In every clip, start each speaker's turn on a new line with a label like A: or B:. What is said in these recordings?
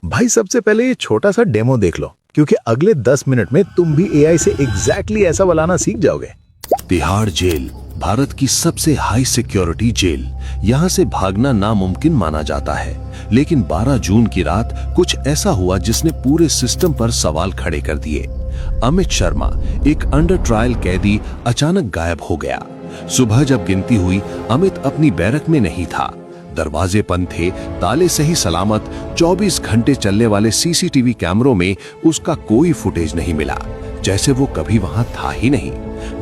A: भाई सबसे पहले ये छोटा सा डेमो देख लो, क्योंकि अगले 10 मिनट में तुम भी एआई से एग्जैक्टली ऐसा बनाना सीख जाओगे।
B: तिहाड़ जेल भारत की सबसे हाई सिक्योरिटी जेल। यहाँ से भागना नामुमकिन माना जाता है, लेकिन 12 जून की रात कुछ ऐसा हुआ जिसने पूरे सिस्टम पर सवाल खड़े कर दिए। अमित शर्मा, एक अंडर ट्रायल कैदी, अचानक गायब हो गया। सुबह जब गिनती हुई, अमित अपनी बैरक में नहीं था। दरवाजे बंद थे, ताले सही सलामत। 24 घंटे चलने वाले सीसीटीवी कैमरों में उसका कोई फुटेज नहीं मिला, जैसे वो कभी वहां था ही नहीं।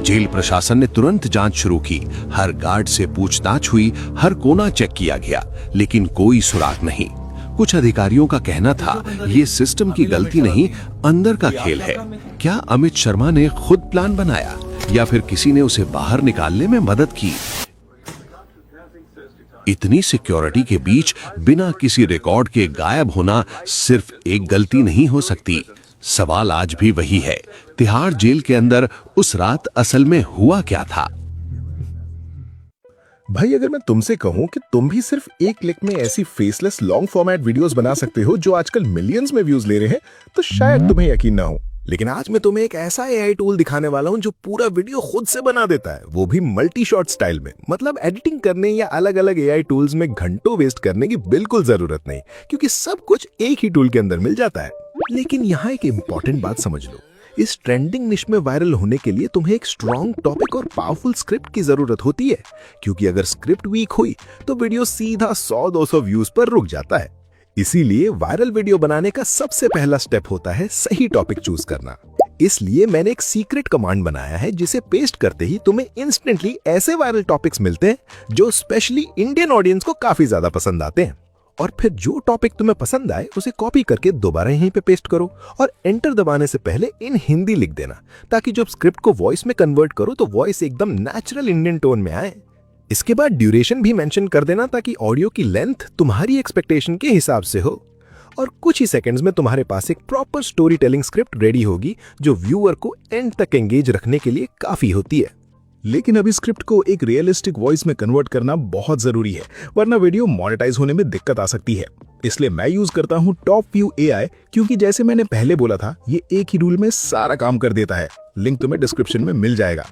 B: जेल प्रशासन ने तुरंत जांच शुरू की। हर गार्ड से पूछताछ हुई, हर कोना चेक किया गया, लेकिन कोई सुराग नहीं। कुछ अधिकारियों का कहना था ये सिस्टम की गलती नहीं, अंदर का खेल है। क्या अमित शर्मा ने खुद प्लान बनाया या फिर किसी ने उसे बाहर निकालने में मदद की? इतनी सिक्योरिटी के बीच बिना किसी रिकॉर्ड के गायब होना सिर्फ एक गलती नहीं हो सकती। सवाल आज भी वही है, तिहाड़ जेल के अंदर उस रात असल में हुआ क्या था?
A: भाई अगर मैं तुमसे कहूं कि तुम भी सिर्फ एक क्लिक में ऐसी फेसलेस लॉन्ग फॉर्मेट वीडियोस बना सकते हो जो आजकल मिलियंस में व्यूज ले रहे हैं, तो शायद तुम्हें यकीन ना हो। लेकिन आज मैं तुम्हें एक ऐसा एआई टूल दिखाने वाला हूं जो पूरा वीडियो खुद से बना देता है, वो भी मल्टी शॉट स्टाइल में। मतलब एडिटिंग करने या अलग अलग एआई टूल्स में घंटों वेस्ट करने की बिल्कुल जरूरत नहीं, क्योंकि सब कुछ एक ही टूल के अंदर मिल जाता है। लेकिन यहाँ एक इंपॉर्टेंट बात समझ लो, इस ट्रेंडिंग निश में वायरल होने के लिए तुम्हें एक स्ट्रॉन्ग टॉपिक और पावरफुल स्क्रिप्ट की जरूरत होती है, क्योंकि अगर स्क्रिप्ट वीक हुई तो वीडियो सीधा 100-200 व्यूज पर रुक जाता है। इसीलिए वायरल वीडियो बनाने का सबसे पहला स्टेप होता है सही टॉपिक चूज करना। इसलिए मैंने एक सीक्रेट कमांड बनाया है, जिसे पेस्ट करते ही तुम्हें इंस्टेंटली ऐसे वायरल टॉपिक्स मिलते हैं जो स्पेशली इंडियन ऑडियंस को काफी ज्यादा पसंद आते हैं। और फिर जो टॉपिक तुम्हें पसंद आए उसे कॉपी करके दोबारा यहीं पे पेस्ट करो और एंटर दबाने से पहले इन हिंदी लिख देना, ताकि जब स्क्रिप्ट को वॉइस में कन्वर्ट करो तो वॉइस एकदम नेचुरल इंडियन टोन में आए। इसके बाद ड्यूरेशन भी मेंशन कर देना, ताकि ऑडियो की लेंथ तुम्हारी एक्सपेक्टेशन के हिसाब से हो। और कुछ ही सेकंड्स में तुम्हारे पास एक proper story telling script ready होगी, जो व्यूअर को एंड तक एंगेज रखने के लिए काफी होती है। लेकिन अभी स्क्रिप्ट को एक रियलिस्टिक वॉइस में कन्वर्ट करना बहुत जरूरी है, वरना वीडियो मोनेटाइज होने में दिक्कत आ सकती है। इसलिए मैं यूज करता हूं टॉप व्यू एआई, क्योंकि जैसे मैंने पहले बोला था, ये एक ही रूल में सारा काम कर देता है। लिंक तुम्हें डिस्क्रिप्शन में मिल जाएगा।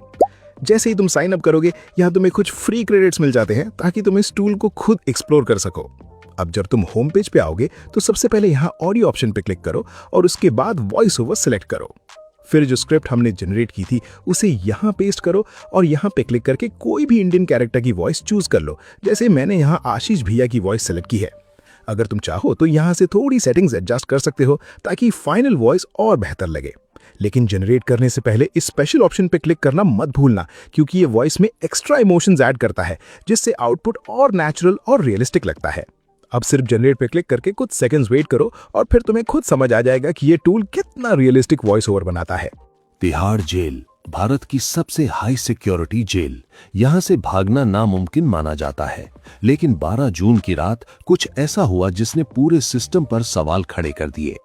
A: जैसे ही तुम साइन अप करोगे, यहाँ तुम्हें कुछ फ्री क्रेडिट्स मिल जाते हैं, ताकि तुम इस टूल को खुद एक्सप्लोर कर सको। अब जब तुम होम पेज पे आओगे तो सबसे पहले यहाँ ऑडियो ऑप्शन पे क्लिक करो और उसके बाद वॉइस ओवर सिलेक्ट करो। फिर जो स्क्रिप्ट हमने जनरेट की थी उसे यहाँ पेस्ट करो और यहाँ पे क्लिक करके कोई भी इंडियन कैरेक्टर की वॉइस चूज कर लो। जैसे मैंने यहाँ आशीष भैया की वॉइस सेलेक्ट की है। अगर तुम चाहो तो यहाँ से थोड़ी सेटिंग्स एडजस्ट कर सकते हो, ताकि फाइनल वॉइस और बेहतर लगे। लेकिन जनरेट करने से पहले इस स्पेशल ऑप्शन पे क्लिक करना मत भूलना, क्योंकि ये वॉइस में एक्स्ट्रा इमोशंस ऐड करता है, जिससे आउटपुट और नेचुरल और रियलिस्टिक लगता है। अब सिर्फ जनरेट पे क्लिक करके कुछ सेकंड्स वेट करो और फिर तुम्हें खुद समझ आ जाएगा कि ये टूल कितना रियलिस्टिक वॉइस ओवर बनाता है।
B: तिहाड़ जेल भारत की सबसे हाई सिक्योरिटी जेल। यहाँ से भागना नामुमकिन माना जाता है, लेकिन 12 जून की रात कुछ ऐसा हुआ जिसने पूरे सिस्टम पर सवाल खड़े कर दिए।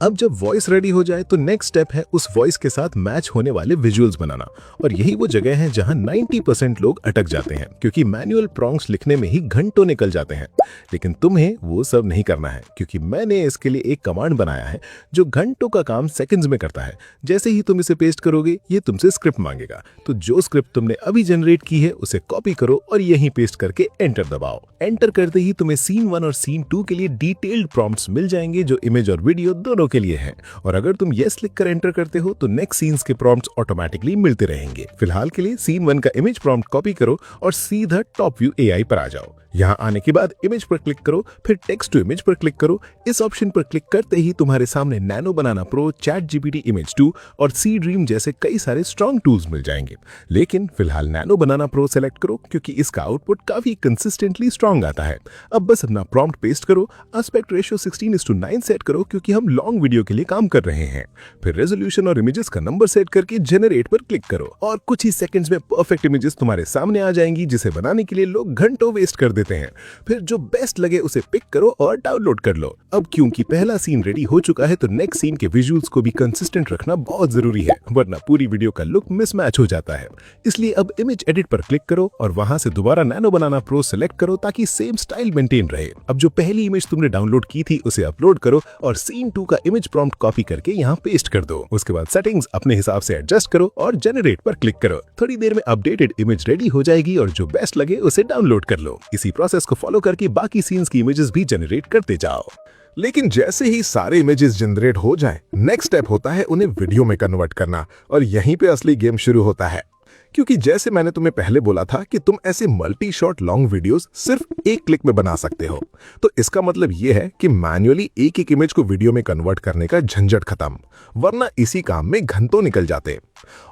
A: अब जब वॉइस रेडी हो जाए तो नेक्स्ट स्टेप है उस वॉइस के साथ मैच होने वाले विजुअल्स बनाना। और यही वो जगह है जहां 90% लोग अटक जाते हैं, क्योंकि मैनुअल प्रॉम्प्ट्स लिखने में ही घंटों निकल जाते हैं। लेकिन तुम्हें वो सब नहीं करना है, क्योंकि मैंने इसके लिए एक कमांड बनाया है जो घंटों का काम सेकंड्स में करता है। जैसे ही तुम इसे पेस्ट करोगे, ये तुमसे स्क्रिप्ट मांगेगा। तो जो स्क्रिप्ट तुमने अभी जनरेट की है उसे कॉपी करो और यहीं पेस्ट करके एंटर दबाओ। एंटर करते ही तुम्हें सीन 1 और सीन 2 के लिए डिटेल्ड प्रॉम्प्ट्स मिल जाएंगे, जो इमेज और वीडियो दोनों के लिए है। और अगर तुम यस लिख कर एंटर करते हो तो नेक्स्ट सीन्स के प्रॉम्प्ट्स ऑटोमेटिकली मिलते रहेंगे। फिलहाल के लिए सीन 1 का इमेज प्रॉम्प्ट कॉपी करो और सीधा टॉप व्यू एआई पर आ जाओ। यहाँ आने के बाद इमेज पर क्लिक करो, फिर टेक्स्ट टू इमेज पर क्लिक करो। इस ऑप्शन पर क्लिक करते ही तुम्हारे सामने नैनो बनाना प्रो, चैट जीपीटी इमेज 2 और सी ड्रीम जैसे कई सारे स्ट्रॉन्ग टूल्स मिल जाएंगे। लेकिन फिलहाल नैनो बनाना प्रो सेलेक्ट करो, क्योंकि इसका आउटपुट काफी कंसिस्टेंटली स्ट्रॉन्ग आता है। अब बस अपना प्रॉम्प्ट पेस्ट करो, एस्पेक्ट रेशियो 16:9 सेट करो, क्योंकि हम लॉन्ग वीडियो के लिए काम कर रहे हैं। फिर रेजोल्यूशन और इमेजेस का नंबर सेट करके जनरेट पर क्लिक करो और कुछ ही सेकंड्स में परफेक्ट इमेजेस तुम्हारे सामने आ जाएंगी, जिसे बनाने के लिए लोग घंटों वेस्ट कर देते हैं। फिर जो बेस्ट लगे उसे पिक करो और डाउनलोड कर लो। अब क्योंकि पहला सीन रेडी हो चुका है तो नेक्स्ट सीन के विजुअल्स को भी कंसिस्टेंट रखना बहुत जरूरी है, वरना पूरी वीडियो का लुक मिसमैच हो जाता है। इसलिए अब इमेज एडिट पर क्लिक करो और वहां से दोबारा नैनो बनाना प्रो सेलेक्ट करो ताकि सेम स्टाइल मेंटेन रहे। अब जो पहली इमेज तुमने डाउनलोड की थी उसे अपलोड करो और सीन 2 का इमेज प्रॉम्प्ट कॉपी करके यहाँ पेस्ट कर दो। उसके बाद सेटिंग्स अपने हिसाब से एडजस्ट करो और जनरेट पर क्लिक करो। थोड़ी देर में अपडेटेड इमेज रेडी हो जाएगी और जो बेस्ट लगे उसे डाउनलोड कर लो। इसी प्रोसेस को फॉलो करके बाकी सीन्स की इमेजेस भी जनरेट करते जाओ। लेकिन जैसे ही सारे इमेजेस जनरेट हो जाए, नेक्स्ट स्टेप होता है उन्हें वीडियो में कन्वर्ट करना, और यहीं पे असली गेम शुरू होता है। क्योंकि जैसे मैंने तुम्हें पहले बोला था कि तुम ऐसे मल्टी शॉट लॉन्ग वीडियोस सिर्फ एक क्लिक में बना सकते हो, तो इसका मतलब ये है कि मैन्युअली एक एक इमेज को वीडियो में कन्वर्ट करने का झंझट खत्म, वरना इसी काम में घंटों निकल जाते।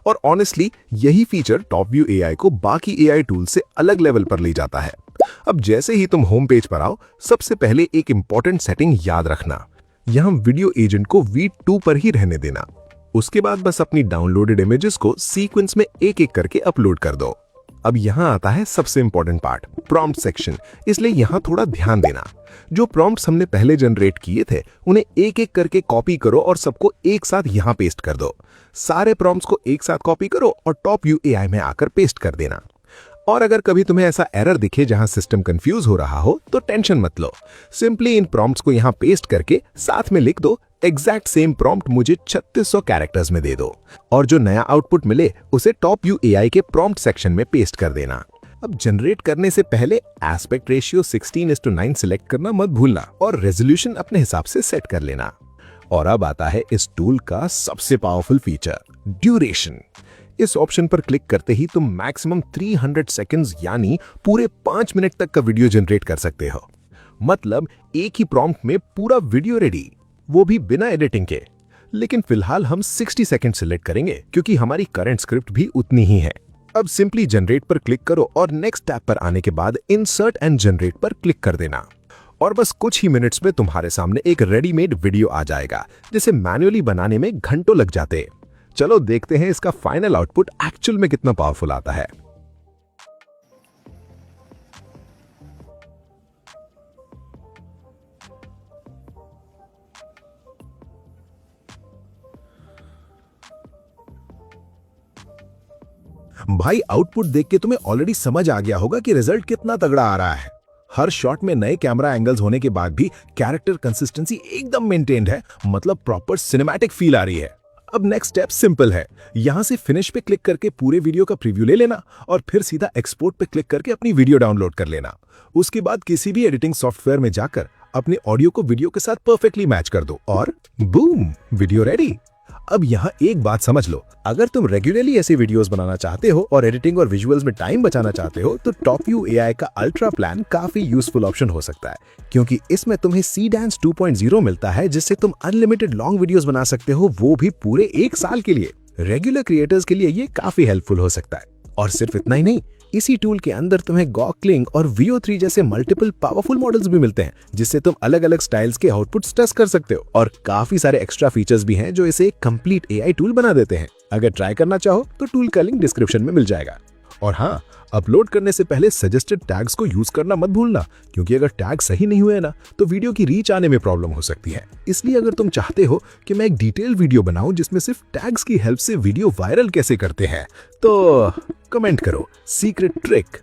A: और ऑनेस्टली यही फीचर टॉप व्यू एआई को बाकी एआई टूल से अलग लेवल पर ले जाता है। अब जैसे ही तुम होम पेज पर आओ, सबसे पहले एक इंपॉर्टेंट सेटिंग याद रखना, यहां वीडियो एजेंट को V2 पर ही रहने देना। उसके बाद बस अपनी डाउनलोडेड इमेजेस को सीक्वेंस में एक एक करके अपलोड कर दो। अब यहां आता है सबसे इंपॉर्टेंट पार्ट, प्रॉम्प्ट सेक्शन। इसलिए यहां थोड़ा ध्यान देना। जो प्रॉम्प्ट्स हमने पहले जनरेट किए थे उन्हें एक एक करके कॉपी करो और सबको एक साथ यहां पेस्ट कर दो। सारे प्रॉम्प्ट्स को एक साथ कॉपी करो और टॉप व्यू एआई में आकर पेस्ट कर देना। और अगर कभी तुम्हें ऐसा एरर दिखे जहां सिस्टम कंफ्यूज हो रहा हो तो टेंशन मत लो, सिंपली इन प्रॉम्प्ट्स को यहां पेस्ट करके साथ में लिख दो एग्जैक्ट सेम प्रॉम्प्ट मुझे 3600 कैरेक्टर्स में दे दो, और जो नया आउटपुट मिले उसे टॉप व्यू एआई के प्रॉम्प्ट सेक्शन में पेस्ट कर देना। अब जनरेट करने से पहले एस्पेक्ट रेशियो 16:9 सिलेक्ट करना मत भूलना और रेजोल्यूशन अपने हिसाब से सेट कर लेना। और अब आता है इस टूल का सबसे पावरफुल फीचर, ड्यूरेशन। इस ऑप्शन पर क्लिक करते ही तुम मैक्सिमम 300 सेकंड्स यानी पूरे 5 मिनट तक का वीडियो जनरेट कर सकते हो। मतलब एक ही प्रॉम्प्ट में पूरा वीडियो रेडी, वो भी बिना एडिटिंग के। लेकिन फिलहाल हम 60 सेकंड सिलेक्ट करेंगे क्योंकि हमारी करंट स्क्रिप्ट भी उतनी ही है। अब सिंपली जनरेट पर क्लिक करो और नेक्स्ट टैब पर आने के बाद इंसर्ट एंड जनरेट पर क्लिक कर देना, और बस कुछ ही मिनट्स में तुम्हारे सामने एक रेडीमेड वीडियो आ जाएगा जिसे मैन्युअली बनाने में घंटों लग जाते। चलो देखते हैं इसका फाइनल आउटपुट एक्चुअल में कितना पावरफुल आता है। भाई आउटपुट देख के तुम्हें ऑलरेडी समझ आ गया होगा कि रिजल्ट कितना तगड़ा आ रहा है। हर शॉट में नए कैमरा एंगल्स होने के बाद भी कैरेक्टर कंसिस्टेंसी एकदम मेंटेन्ड है, मतलब प्रॉपर सिनेमैटिक फील आ रही है। अब नेक्स्ट स्टेप सिंपल है, यहां से फिनिश पे क्लिक करके पूरे वीडियो का प्रीव्यू ले लेना और फिर सीधा एक्सपोर्ट पे क्लिक करके अपनी वीडियो डाउनलोड कर लेना। उसके बाद किसी भी एडिटिंग सॉफ्टवेयर में जाकर अपने ऑडियो को वीडियो के साथ परफेक्टली मैच कर दो और बूम, वीडियो रेडी। अब यहाँ एक बात समझ लो, अगर तुम रेगुलरली ऐसे वीडियोस बनाना चाहते हो और एडिटिंग और विजुअल्स में टाइम बचाना चाहते हो तो टॉप व्यू एआई का अल्ट्रा प्लान काफी यूजफुल ऑप्शन हो सकता है, क्योंकि इसमें तुम्हें सीडेंस 2.0 मिलता है जिससे तुम अनलिमिटेड लॉन्ग वीडियोस बना सकते हो, वो भी पूरे 1 साल के लिए। रेगुलर क्रिएटर्स के लिए ये काफी हेल्पफुल हो सकता है। और सिर्फ इतना ही नहीं, इसी टूल के अंदर तुम्हें गॉक्लिंग और VO3 जैसे मल्टीपल पावरफुल मॉडल्स भी मिलते हैं जिससे तुम अलग अलग स्टाइल्स के आउटपुट्स टेस्ट कर सकते हो, और काफी सारे एक्स्ट्रा फीचर्स भी हैं जो इसे एक कंप्लीट एआई टूल बना देते हैं। अगर ट्राई करना चाहो तो टूल का लिंक डिस्क्रिप्शन में मिल जाएगा। और हाँ, अपलोड करने से पहले सजेस्टेड टैग्स को यूज करना मत भूलना, क्योंकि अगर टैग सही नहीं हुए ना तो वीडियो की रीच आने में प्रॉब्लम हो सकती है। इसलिए अगर तुम चाहते हो कि मैं एक डिटेल वीडियो बनाऊं जिसमें सिर्फ टैग्स की हेल्प से वीडियो वायरल कैसे करते हैं, तो कमेंट करो सीक्रेट ट्रिक।